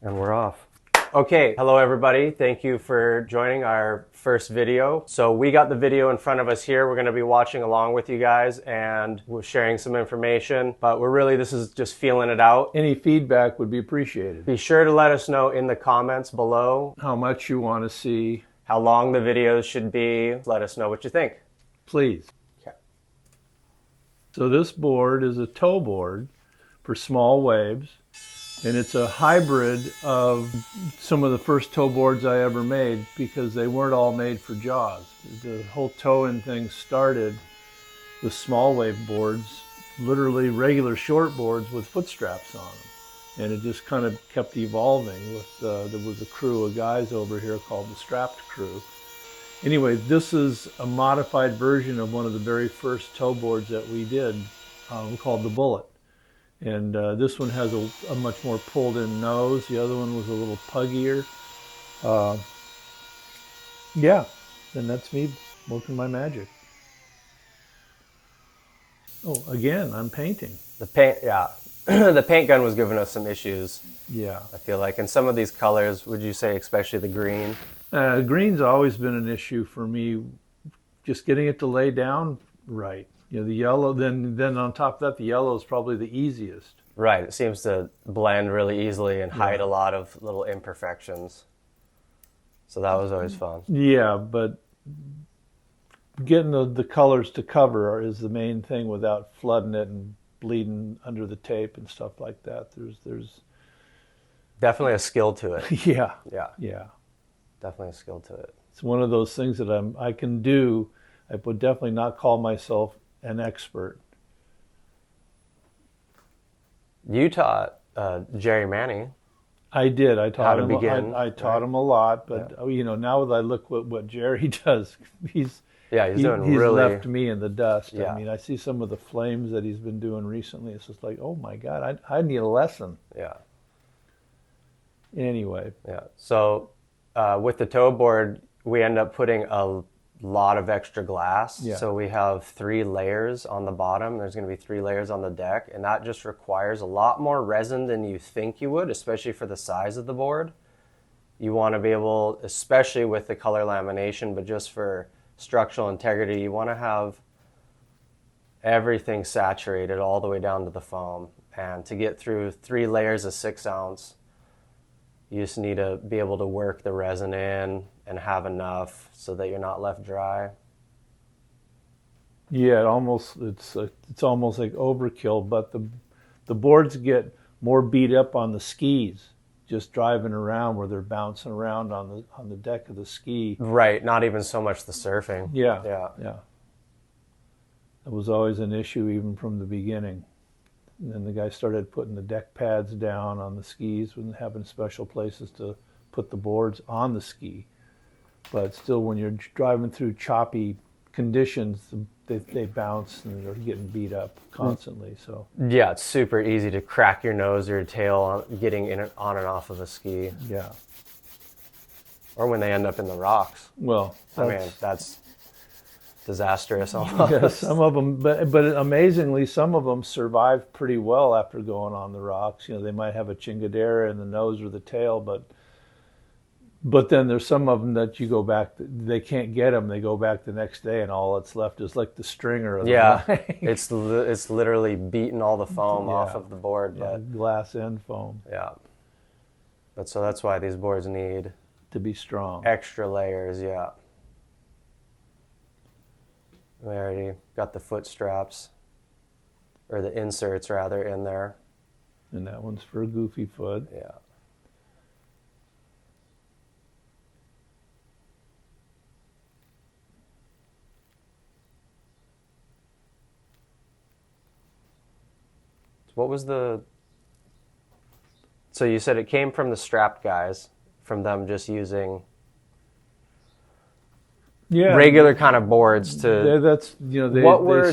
And we're off. Okay, hello everybody. Thank you for joining our first video. So we got the video in front of us here. We're going to be watching along with you guys and we're sharing some information, but this is just feeling it out. Any feedback would be appreciated. Be sure to let us know in the comments below how much you want to see, how long the videos should be. Let us know what you think. Please. Okay. So this board is a tow board for small waves. And it's a hybrid of some of the first tow boards I ever made because they weren't all made for jaws. The whole towing thing started with small wave boards, literally regular short boards with foot straps on them. And it just kind of kept evolving with, there was a crew of guys over here called the Strapped crew. Anyway, this is a modified version of one of the very first tow boards that we did called the Bullet. And this one has a much more pulled in nose. The other one was a little puggier. Yeah, and that's me working my magic. Oh, again, I'm painting. The paint, yeah. The paint gun was giving us some issues. Yeah. I feel like. And some of these colors, would you say, especially the green? Green's always been an issue for me. Just getting it to lay down right. You know, the yellow, then on top of that, the yellow is probably the easiest. Right, it seems to blend really easily and hide a lot of little imperfections. So that was always fun. Yeah, but getting the colors to cover is the main thing without flooding it and bleeding under the tape and stuff like that. There's definitely a skill to it. Yeah. Definitely a skill to it. It's one of those things that I can do. I would definitely not call myself an expert. You taught Jerry Manny. I did. I taught him. I taught right? him a lot, but you know, now that I look what Jerry does, he's left me in the dust. Yeah. I mean, I see some of the flames that he's been doing recently. It's just like, oh my God, I need a lesson. Yeah. Anyway. Yeah. So with the tow board, we end up putting a lot of extra glass. Yeah. So we have 3 layers on the bottom. There's going to be 3 layers on the deck, and that just requires a lot more resin than you think you would, especially for the size of the board. You want to be able, especially with the color lamination, but just for structural integrity, you want to have everything saturated all the way down to the foam. And to get through 3 layers of 6 ounce, you just need to be able to work the resin in and have enough so that you're not left dry. Yeah, it's almost like overkill, but the boards get more beat up on the skis, just driving around where they're bouncing around on the deck of the ski. Right, not even so much the surfing. Yeah. It was always an issue even from the beginning. And then the guy started putting the deck pads down on the skis and having special places to put the boards on the ski. But still, when you're driving through choppy conditions, they bounce and they're getting beat up constantly. So yeah, it's super easy to crack your nose or your tail getting on and off of a ski. Yeah. Or when they end up in the rocks. Well, that's disastrous almost. Yeah, some of them, but amazingly, some of them survive pretty well after going on the rocks. You know, they might have a chingadera in the nose or the tail, but then there's some of them that you go back, they can't get them. They go back the next day, and all that's left is like the stringer. Of the it's literally beating all the foam off of the board. Yeah, but glass and foam. Yeah. But so that's why these boards need to be strong. Extra layers, yeah. We already got the foot straps, or the inserts rather, in there. And that one's for a goofy foot. Yeah. What was so you said it came from the Strapped guys, from them just using regular kind of boards to. That's they. What were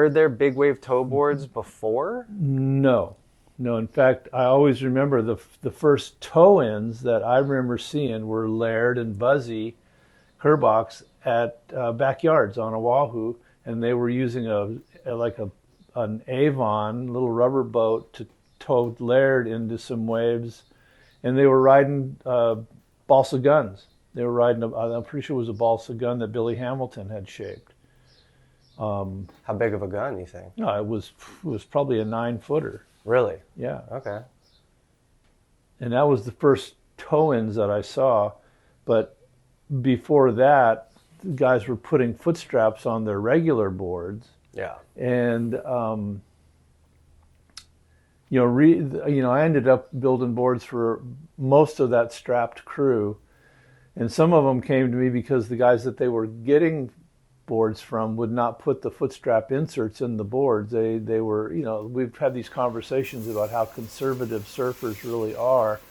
there big wave tow boards before? No. In fact, I always remember the first tow ends that I remember seeing were Laird and Buzzy Kerbox at backyards on Oahu, and they were using an Avon little rubber boat towed layered into some waves, and they were riding balsa guns. They were riding, I'm pretty sure it was a balsa gun that Billy Hamilton had shaped. How big of a gun, you think? No, it was probably a 9-footer. Really? Yeah. Okay. And that was the first tow-ins that I saw. But before that, the guys were putting foot straps on their regular boards. Yeah. And I ended up building boards for most of that strapped crew, and some of them came to me because the guys that they were getting boards from would not put the foot strap inserts in the boards. They were, we've had these conversations about how conservative surfers really are.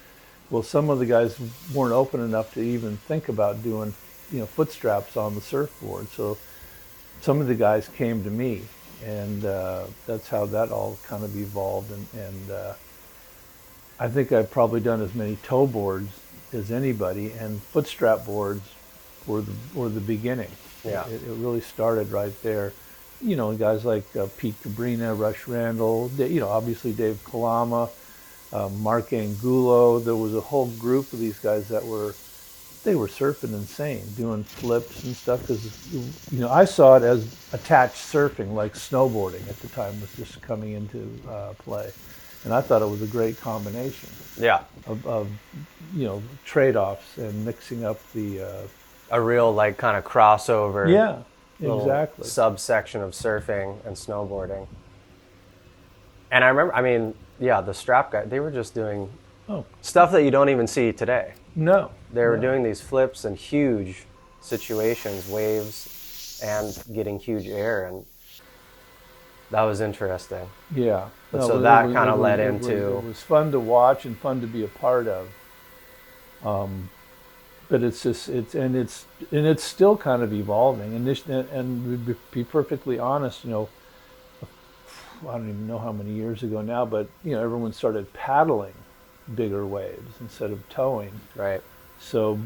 Well, some of the guys weren't open enough to even think about doing, foot straps on the surfboard. So some of the guys came to me, and that's how that all kind of evolved. And I think I've probably done as many tow boards as anybody, and footstrap boards were the beginning. Yeah. It really started right there. Guys like Pete Cabrina, Rush Randall, obviously Dave Kalama, Mark Angulo. There was a whole group of these guys that were surfing insane, doing flips and stuff. Because I saw it as attached surfing, like snowboarding at the time was just coming into play, and I thought it was a great combination. Yeah. Of trade-offs and mixing up the. A real kind of crossover. Yeah, exactly. Subsection of surfing and snowboarding. And I remember, the strap guy, they were just doing stuff that you don't even see today. No. They were doing these flips in huge situations, waves, and getting huge air, and that was interesting. Yeah. But so that kind of led into... It was fun to watch and fun to be a part of. But it's still kind of evolving. And to be perfectly honest, I don't even know how many years ago now, but everyone started paddling bigger waves instead of towing. Right. So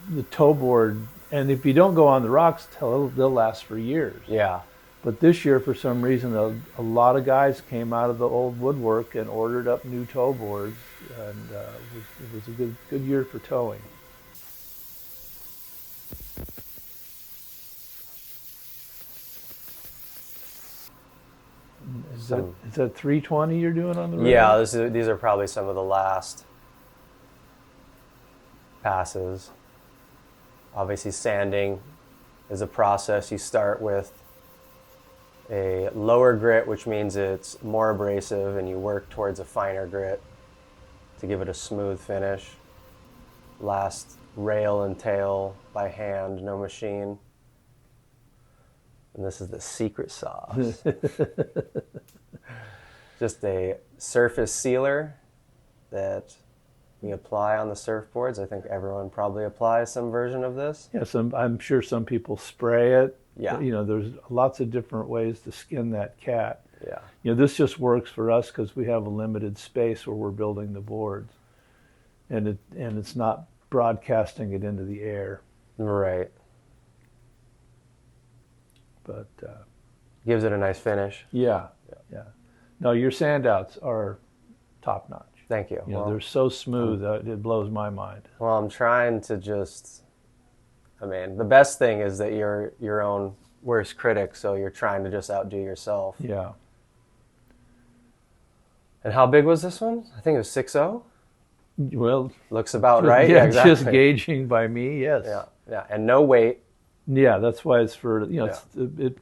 the tow board, and if you don't go on the rocks, they'll last for years. Yeah. But this year, for some reason, a lot of guys came out of the old woodwork and ordered up new tow boards, and it was a good year for towing. Is that 320 you're doing on the river? Yeah, these are probably some of the last passes. Obviously, sanding is a process. You start with a lower grit, which means it's more abrasive, and you work towards a finer grit to give it a smooth finish. Last, rail and tail by hand, no machine. And this is the secret sauce. Just a surface sealer that we apply on the surfboards. I think everyone probably applies some version of this. Yeah, I'm sure some people spray it. Yeah. There's lots of different ways to skin that cat. Yeah. This just works for us because we have a limited space where we're building the boards, and it's not broadcasting it into the air. Right. But gives it a nice finish. Yeah. No, your sand outs are top notch. Thank you. They're so smooth that it blows my mind. Well, I'm trying to the best thing is that you're your own worst critic, so you're trying to just outdo yourself. Yeah. And how big was this one? I think it was 6.0. Well, looks about right. Yeah, exactly. Just gauging by me, yes. Yeah, and no weight. Yeah, that's why it's for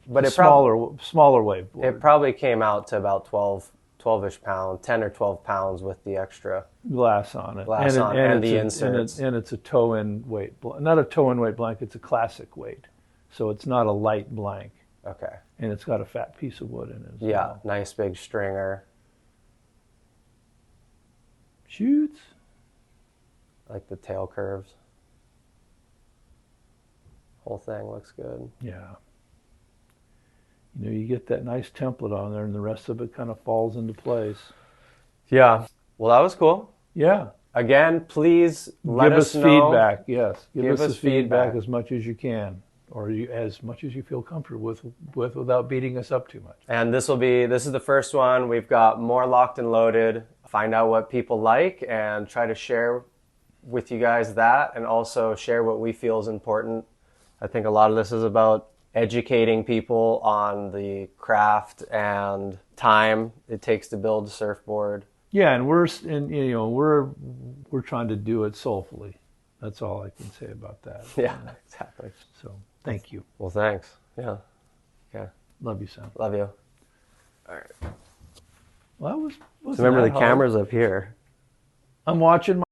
But it's smaller wave board. It probably came out to about 12-ish pounds, 10 or 12 pounds with the extra glass on it. And the inserts. And it's a toe-in weight, not a toe-in weight blank. It's a classic weight, so it's not a light blank. Okay. And it's got a fat piece of wood in it. Well. Nice big stringer. Shoots. Like the tail curves. Whole thing looks good. Yeah. You get that nice template on there, and the rest of it kind of falls into place. Yeah. Well, that was cool. Yeah. Again, please let us know. Feedback. Yes. Give us feedback as much as you can. or as much as you feel comfortable with without beating us up too much. And this is the first one. We've got more locked and loaded. Find out what people like and try to share with you guys that, and also share what we feel is important. I think a lot of this is about educating people on the craft and time it takes to build a surfboard. Yeah, and we're trying to do it soulfully. That's all I can say about that. Yeah, exactly. So thank you. Well, thanks. Yeah. Okay. Love you, Sam. Love you. All right. Well, that was So remember, that the hard. camera's up here. I'm watching